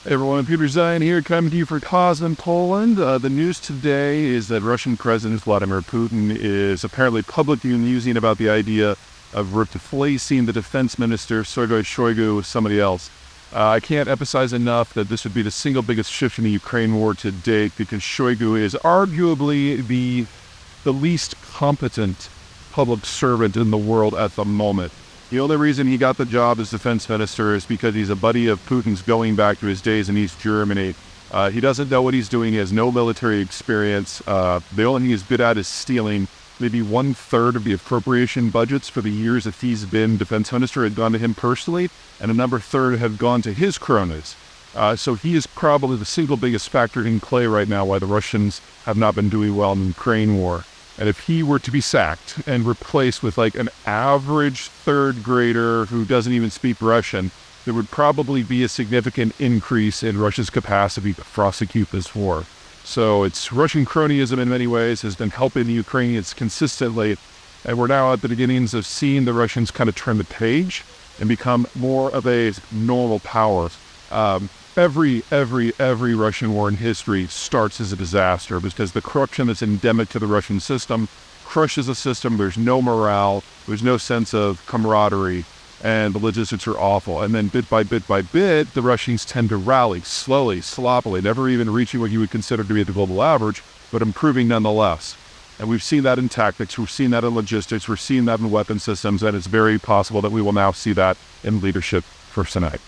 Hey everyone, Peter Zeihan here, coming to you for Cause in Poland. The news today is that Russian President Vladimir Putin is apparently publicly musing about the idea of replacing the Defense Minister Sergei Shoigu with somebody else. I can't emphasize enough that this would be the single biggest shift in the Ukraine war to date, because Shoigu is arguably the least competent public servant in the world at the moment. The only reason he got the job as defense minister is because he's a buddy of Putin's going back to his days in East Germany. He doesn't know what he's doing. He has no military experience. The only thing he's good at is stealing. Maybe 1/3 of the appropriation budgets for the years that he's been defense minister had gone to him personally, and another third have gone to his cronies. So he is probably the single biggest factor in play right now why the Russians have not been doing well in the Ukraine war. And if he were to be sacked and replaced with like an average third grader who doesn't even speak Russian, there would probably be a significant increase in Russia's capacity to prosecute this war. So it's Russian cronyism in many ways has been helping the Ukrainians consistently. And we're now at the beginnings of seeing the Russians kind of turn the page and become more of a normal power. Every Russian war in history starts as a disaster because the corruption that's endemic to the Russian system crushes the system. There's no morale, there's no sense of camaraderie, and the logistics are awful. And then bit by bit, the Russians tend to rally slowly, sloppily, never even reaching what you would consider to be the global average, but improving nonetheless. And we've seen that in tactics, we've seen that in logistics, we're seeing that in weapon systems, and it's very possible that we will now see that in leadership for tonight.